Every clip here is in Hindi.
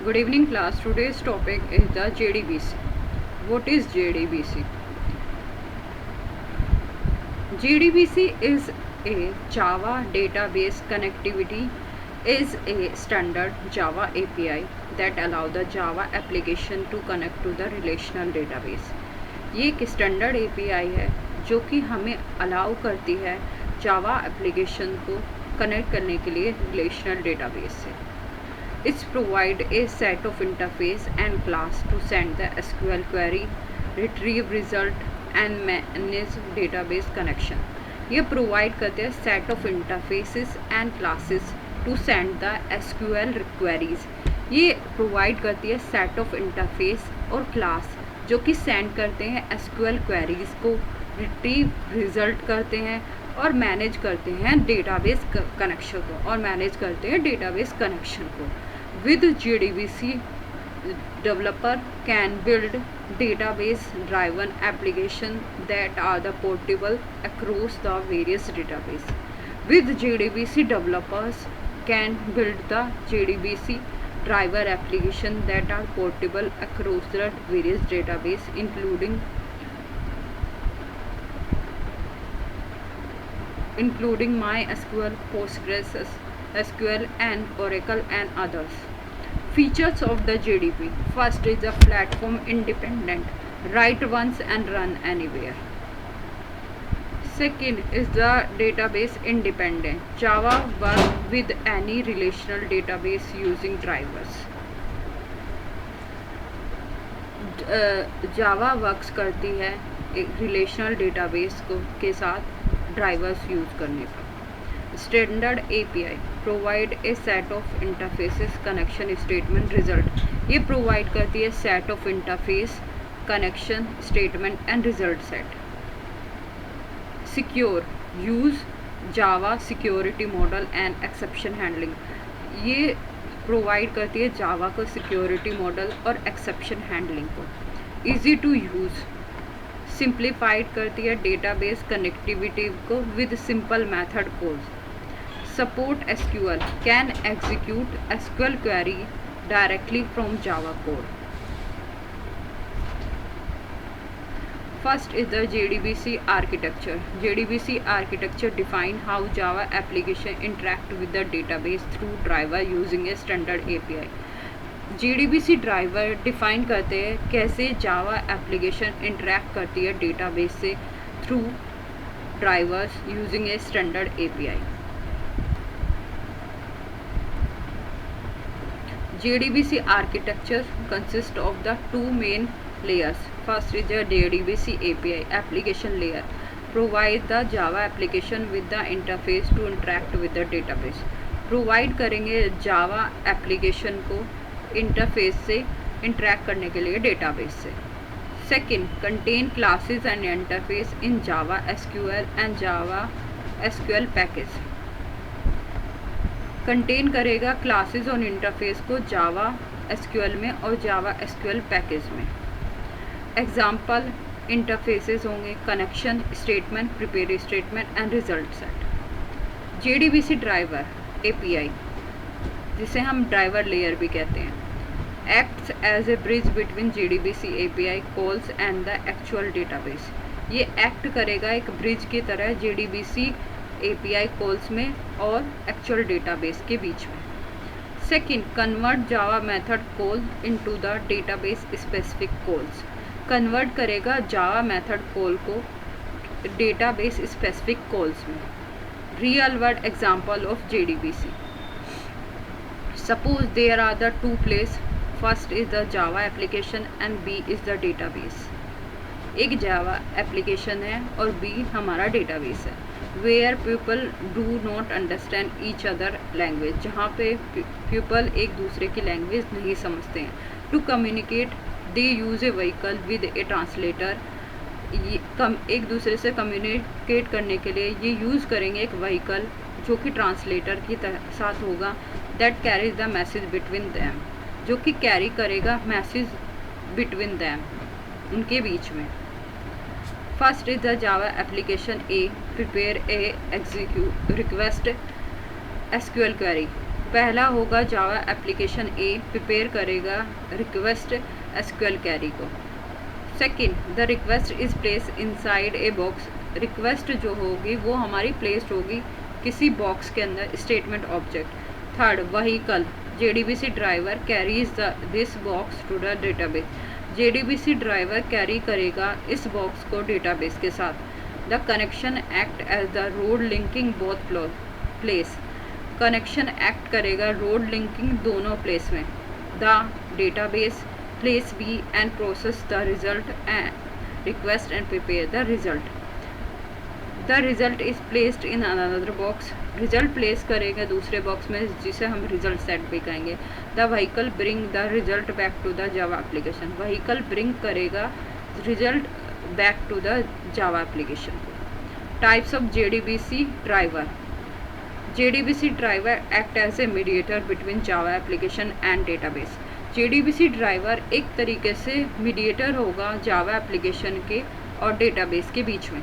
Good evening class. Today's topic is the JDBC. What is JDBC? JDBC is a Java database connectivity is a standard Java API that allow the Java application to connect to the relational database. ये एक स्टैंडर्ड API है जो कि हमें अलाउ करती है जावा एप्लीकेशन को कनेक्ट करने के लिए रिलेशनल डेटाबेस से. It's provide a set of interface and class to send the SQL query, retrieve result and manage database connection. ये प्रोवाइड करते हैं set of interfaces and classes to send the SQL queries. ये प्रोवाइड करती है सेट ऑफ इंटरफेस और क्लास जो कि सेंड करते हैं SQL क्वेरीज को, रिट्रीव रिजल्ट करते हैं और मैनेज करते हैं डेटाबेस कनेक्शन को. With JDBC, developer can build database-driven applications that are the portable across the various databases. With JDBC, developers can build the JDBC driver applications that are portable across the various databases, including MySQL, PostgreSQL and Oracle and others. Features of the JDB. First is the platform independent, write once and run anywhere. Second is the database independent. Java works with any relational database using drivers. Java works करती है एक रिलेशनल डेटाबेस को के साथ ड्राइवर्स यूज़ करने पर. Standard API provide a set of interfaces connection statement result. ये प्रोवाइड करती है set of interface connection statement and result set. Secure use Java security model and exception handling. ये प्रोवाइड करती है जावा को सिक्योरिटी मॉडल और एक्सेप्शन हैंडलिंग को. ईजी टू यूज़ सिंप्लीफाइड करती है डेटाबेस कनेक्टिविटी को with simple method code. Support SQL, can execute SQL query directly from Java code. First is the JDBC architecture. JDBC architecture define how Java application interact with the database through driver using a standard API. JDBC driver define करते हैं कैसे जावा एप्लीकेशन इंटरेक्ट करती है डेटाबेस से through drivers using a standard API. JDBC architecture consists of the two main layers. First is the JDBC API application layer. Provide the Java application with the interface to interact with the database. Provide करेंगे Java application को interface से interact करने के लिए database से. Second, contain classes and interface in Java SQL and Java SQL package. Contain करेगा क्लासेस और इंटरफेस को जावा SQL में और जावा SQL पैकेज में. एग्जाम्पल इंटरफेसेस होंगे connection statement, prepare statement and result set. JDBC driver API जिसे हम ड्राइवर लेयर भी कहते हैं acts as a bridge between JDBC API calls and the actual database. ये एक्ट करेगा एक ब्रिज की तरह JDBC API कॉल्स में और एक्चुअल डेटाबेस के बीच में. Second, convert Java method call into the database specific calls. Convert करेगा जावा मेथड कॉल को डेटाबेस स्पेसिफिक कॉल्स में. Real world example of JDBC. Suppose there are the two place. First is the Java application and B is the database. एक जावा एप्लीकेशन है और B हमारा डेटाबेस है. Where people do not understand each other language. जहाँ पे पीपल एक दूसरे की लैंग्वेज नहीं समझते हैं. To communicate they use a vehicle with a translator. एक दूसरे से कम्युनिकेट करने के लिए ये यूज़ करेंगे एक व्हीकल जो कि ट्रांसलेटर की साथ होगा. That carries the message between them. जो कि कैरी करेगा मैसेज बिटवीन दैम उनके बीच में. First is the Java application A. Prepare a execute request SQL query. पहला होगा जावा एप्लीकेशन ए प्रिपेयर करेगा रिक्वेस्ट एसक्यूएल क्वेरी को। Second, the request is place inside a box. Request जो होगी वो हमारी प्लेस्ड होगी किसी बॉक्स के अंदर, statement object. Third, vehicle JDBC driver carries this box to the database. JDBC driver carry करेगा इस बॉक्स को डेटाबेस के साथ। The connection act as the road linking both place. Connection act करेगा रोड लिंकिंग दोनों प्लेस में। The database place B and process the result and request and prepare the result. The result is placed in another box. Result place करेगा दूसरे बॉक्स में जिसे हम रिजल्ट सेट भी कहेंगे। The vehicle bring the result back to the Java application. Vehicle bring करेगा result back to the Java application. Types of JDBC driver. JDBC driver act as a mediator between Java application and database. JDBC ड्राइवर एक तरीके से मीडिएटर होगा जावा एप्लीकेशन के और डेटाबेस के बीच में।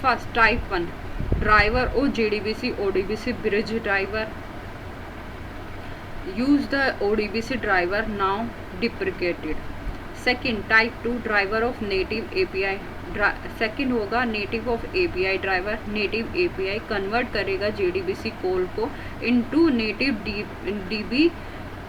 फर्स्ट, टाइप 1 ड्राइवर और JDBC ODBC bridge driver. Use the ODBC driver now deprecated. Second, type 2 driver of native API. Second होगा native of API driver. Native API convert करेगा जेडीबीसी कॉल को into native DB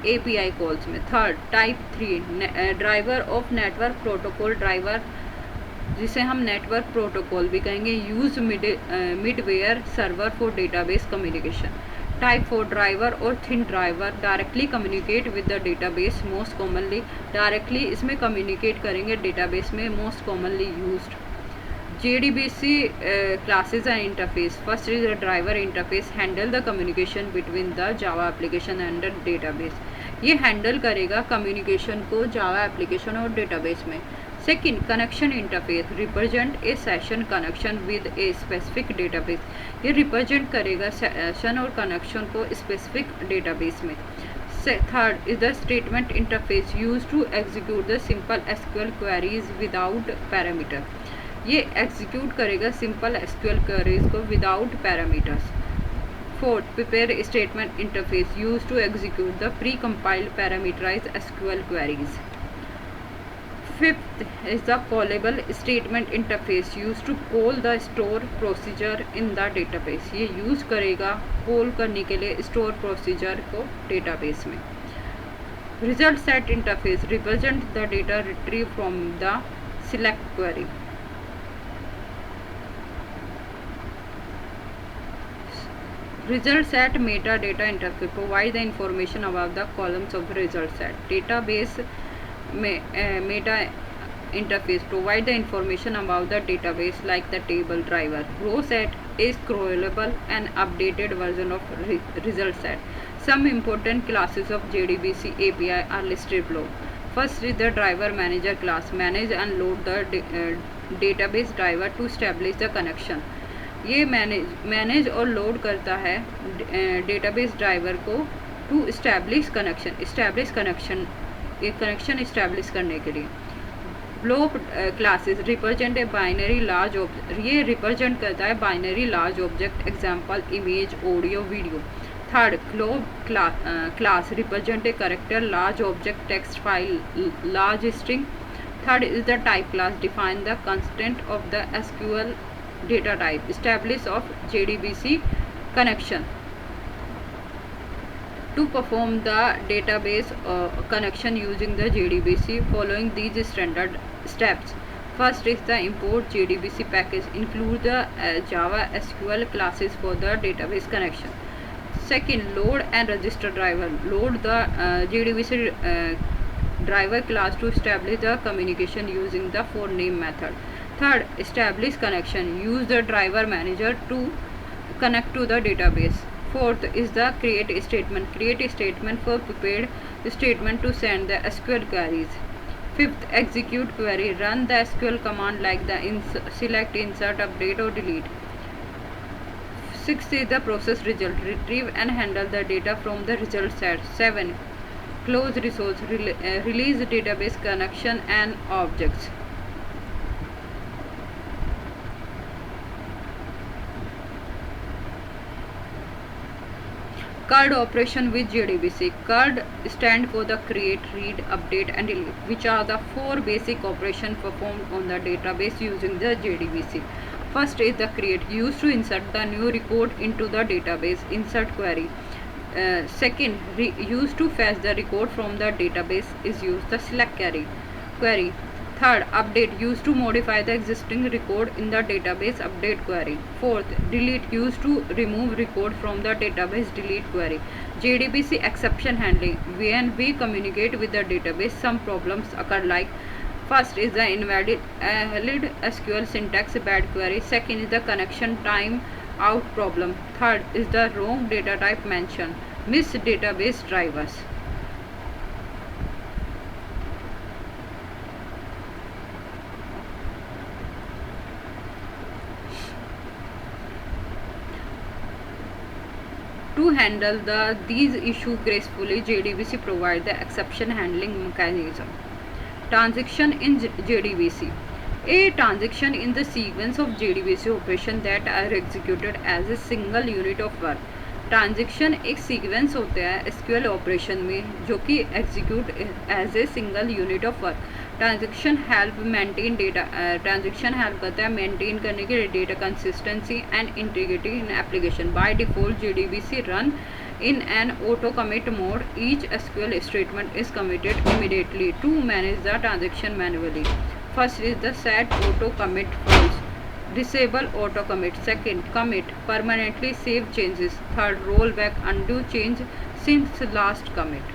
API calls में। Third, type 3 driver of network protocol driver, जिसे हम नेटवर्क प्रोटोकॉल भी कहेंगे। Use middleware server for database communication. Type 4 driver और thin driver directly communicate with the database most commonly. Directly इसमें कम्युनिकेट करेंगे डेटाबेस में, most commonly used. JDBC classes and interface. First is the driver interface, handle the communication between the Java application and the database. ये हैंडल करेगा कम्युनिकेशन को जावा एप्लीकेशन और डेटाबेस में। Second, connection interface, represent a session connection with a specific database. ये रिप्रेजेंट करेगा सेशन और कनेक्शन को स्पेसिफिक डेटाबेस में। Third is the statement interface, use to execute the simple SQL queries without parameter. ये एग्जीक्यूट करेगा सिंपल एसक्यूएल क्वेरीज को without parameters. Fourth, prepare statement interface, use to execute the pre compiled parameterize SQL queries. Fifth is the callable statement interface, use to call the store procedure in the database. ये यूज करेगा कॉल करने के लिए स्टोर प्रोसीजर को डेटाबेस में। Result set interface, represent the data retrieve from the select query. Result set metadata interface, provide the information about the columns of the result set. Database meta interface, provide the information about the database like the table driver. Row set is scrollable and updated version of result set. Some important classes of JDBC API are listed below. First is the driver manager class, manage and load the database driver to establish the connection. ये मैनेज और लोड करता है डेटाबेस ड्राइवर को टू इस्टेब्लिश कनेक्शन ये कनेक्शन इस्टेब्लिश करने के लिए। Blob classes represent a binary large object, ये रिप्रेजेंट करता है binary large object, example image, audio, video. Third, clob class represent a character large object, text file, large string. Third is the type class, define the constant of the SQL data type, establish of JDBC connection. To perform the database connection using the JDBC, following these standard steps. First is the import JDBC package, include the Java SQL classes for the database connection. Second, load and register driver, load the JDBC driver class to establish the communication using the for name method. Third, establish connection, use the driver manager to connect to the database. Fourth is the create statement, create a statement for prepared statement to send the SQL queries. Fifth, execute query, run the SQL command like the select, insert, update or delete. Sixth is the process result, retrieve and handle the data from the result set. 7, close resource, release database connection and objects. CURD operation with JDBC. CURD stand for the create, read, update and delete, which are the four basic operations performed on the database using the JDBC. First is the create, used to insert the new record into the database, insert query. Second, used to fetch the record from the database is used the select query. Third, update, used to modify the existing record in the database, update query. Fourth, delete, used to remove record from the database, delete query. JDBC exception handling, when we communicate with the database, some problems occur like: first is the invalid SQL syntax, bad query. Second is the connection time out problem. Third is the wrong data type mentioned, miss database drivers. To handle these issues gracefully, JDBC provides the exception handling mechanism. Transaction in JDBC. A transaction in the sequence of JDBC operations that are executed as a single unit of work. Transaction एक सीक्वेंस होता है एसक्यूएल ऑपरेशन में जो कि execute as a single unit of work. Transaction help maintain data, transaction help करता है मेंटेन करने के लिए data consistency and integrity in application. By default JDBC run in an auto commit mode. Each SQL statement is committed immediately to manage the transaction manually. First is the set auto commit false, disable auto commit. Second, commit, permanently save changes. Third, roll back, undo change since last commit.